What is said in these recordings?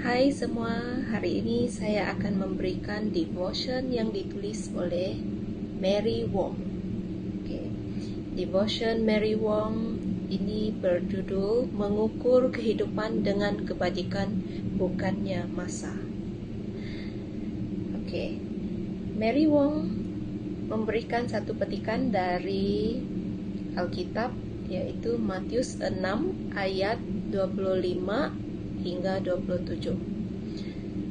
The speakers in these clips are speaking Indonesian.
Hai semua, hari ini saya akan memberikan devotion yang ditulis oleh Mary Wong. Devotion Mary Wong ini berjudul Mengukur Kehidupan dengan Kebajikan Bukannya Masa. Mary Wong memberikan satu petikan dari Alkitab, yaitu Matius 6 ayat 25 hingga 27,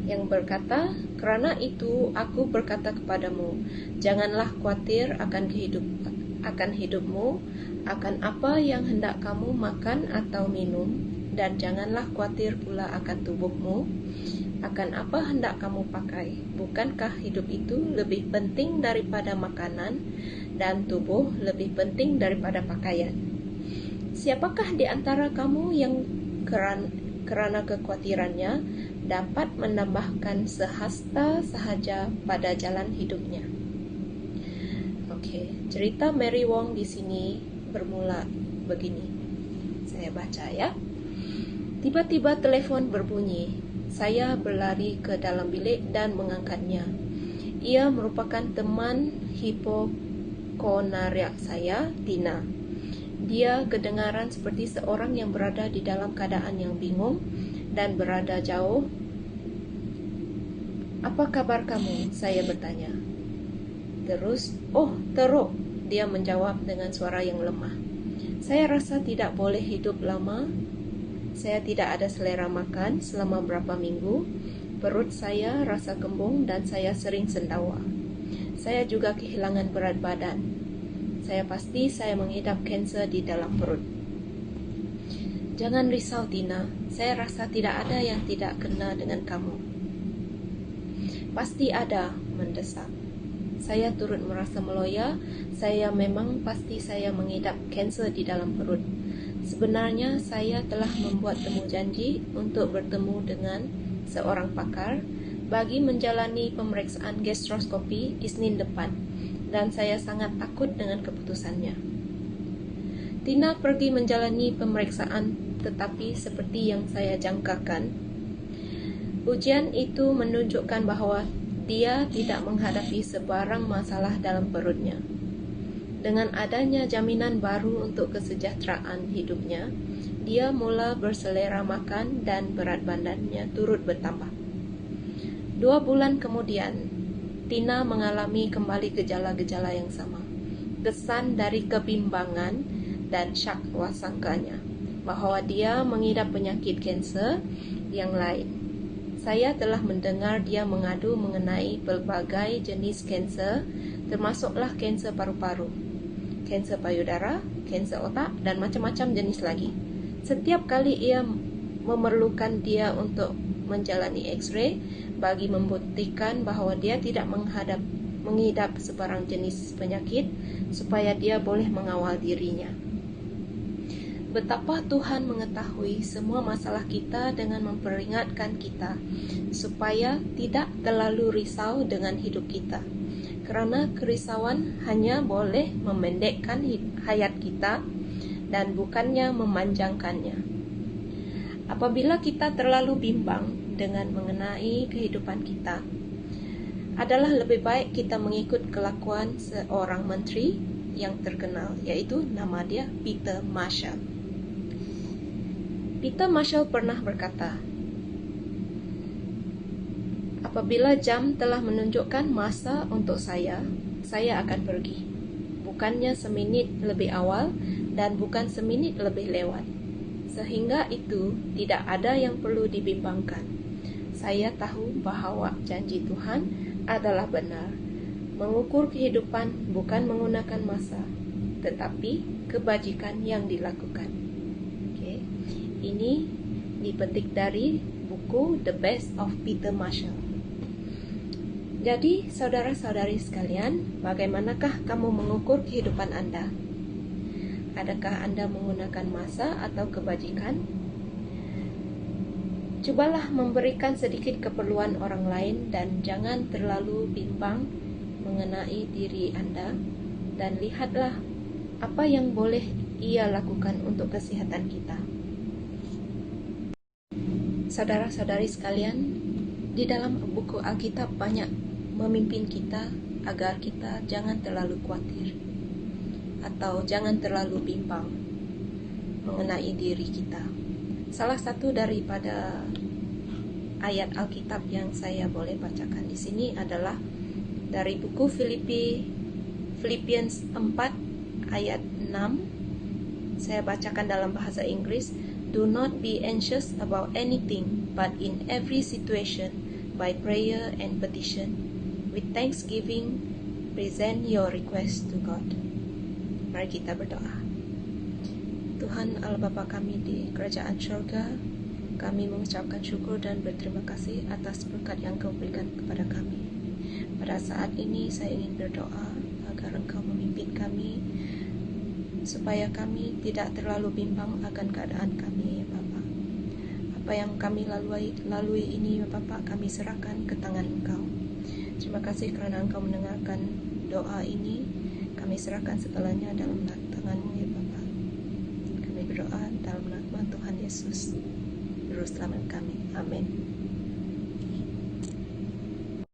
yang berkata, "Karena itu aku berkata kepadamu, janganlah khawatir akan hidupmu, akan apa yang hendak kamu makan atau minum, dan janganlah khawatir pula akan tubuhmu, akan apa hendak kamu pakai. Bukankah hidup itu lebih penting daripada makanan, dan tubuh lebih penting daripada pakaian? Siapakah di antara kamu yang karena kekhawatirannya dapat menambahkan sehasta sahaja pada jalan hidupnya?" Cerita Mary Wong di sini bermula begini. Saya baca ya. Tiba-tiba telepon berbunyi. Saya berlari ke dalam bilik dan mengangkatnya. Ia merupakan teman hipokonariak saya, Tina. Dia kedengaran seperti seorang yang berada di dalam keadaan yang bingung dan berada jauh. "Apa kabar kamu?" saya bertanya. Terus, "Oh, teruk," dia menjawab dengan suara yang lemah. "Saya rasa tidak boleh hidup lama. Saya tidak ada selera makan selama berapa minggu. Perut saya rasa kembung dan saya sering sendawa. Saya juga kehilangan berat badan. Saya pasti saya mengidap kanser di dalam perut." "Jangan risau, Tina. Saya rasa tidak ada yang tidak kena dengan kamu." "Pasti ada," mendesak. Saya turut merasa meloya. Pasti saya mengidap kanser di dalam perut. Sebenarnya saya telah membuat temu janji untuk bertemu dengan seorang pakar bagi menjalani pemeriksaan gastroskopi Isnin depan, dan saya sangat takut dengan keputusannya. Tina pergi menjalani pemeriksaan, tetapi seperti yang saya jangkakan, ujian itu menunjukkan bahwa dia tidak menghadapi sebarang masalah dalam perutnya. Dengan adanya jaminan baru untuk kesejahteraan hidupnya, dia mula berselera makan dan berat badannya turut bertambah. 2 bulan kemudian, Tina mengalami kembali gejala-gejala yang sama. Kesan dari kebimbangan dan syak wasangkanya bahwa dia mengidap penyakit kanser yang lain. Saya telah mendengar dia mengadu mengenai pelbagai jenis kanser, termasuklah kanser paru-paru, kanser payudara, kanser otak, dan macam-macam jenis lagi. Setiap kali ia memerlukan dia untuk menjalani X-ray bagi membuktikan bahwa dia tidak mengidap sebarang jenis penyakit, supaya dia boleh mengawal dirinya. Betapa Tuhan mengetahui semua masalah kita dengan memperingatkan kita supaya tidak terlalu risau dengan hidup kita, kerana kerisauan hanya boleh memendekkan hayat kita dan bukannya memanjangkannya. Apabila kita terlalu bimbang dengan mengenai kehidupan kita, adalah lebih baik kita mengikut kelakuan seorang menteri yang terkenal, yaitu nama dia Peter Marshall. Peter Marshall pernah berkata, "Apabila jam telah menunjukkan masa untuk saya akan pergi. Bukannya seminit lebih awal dan bukan seminit lebih lewat. Sehingga itu tidak ada yang perlu dibimbangkan. Saya tahu bahawa janji Tuhan adalah benar. Mengukur kehidupan bukan menggunakan masa, tetapi kebajikan yang dilakukan." Ini dipetik dari buku The Best of Peter Marshall. Jadi, saudara-saudari sekalian, bagaimanakah kamu mengukur kehidupan Anda? Adakah Anda menggunakan masa atau kebajikan? Cubalah memberikan sedikit keperluan orang lain dan jangan terlalu bimbang mengenai diri Anda, dan lihatlah apa yang boleh ia lakukan untuk kesihatan kita. Saudara-saudari sekalian, di dalam buku Alkitab banyak memimpin kita agar kita jangan terlalu khawatir atau jangan terlalu bimbang mengenai diri kita. Salah satu daripada ayat Alkitab yang saya boleh bacakan di sini adalah dari buku Philippians 4 ayat 6. Saya bacakan dalam bahasa Inggris. Do not be anxious about anything, but in every situation, by prayer and petition, with thanksgiving, present your request to God. Mari kita berdoa. Tuhan Allah Bapa kami di kerajaan surga, kami mengucapkan syukur dan berterima kasih atas berkat yang Kau berikan kepada kami. Pada saat ini saya ingin berdoa agar Engkau memimpin kami, supaya kami tidak terlalu bimbang akan keadaan kami, ya Bapa. Apa yang kami lalui ini, ya Bapa, kami serahkan ke tangan Engkau. Terima kasih kerana Engkau mendengarkan doa ini. Kami serahkan segalanya dalam tangan-Mu, ya Bapa. Kami berdoa dalam nama Tuhan Yesus, Juru Selamat kami. Amin.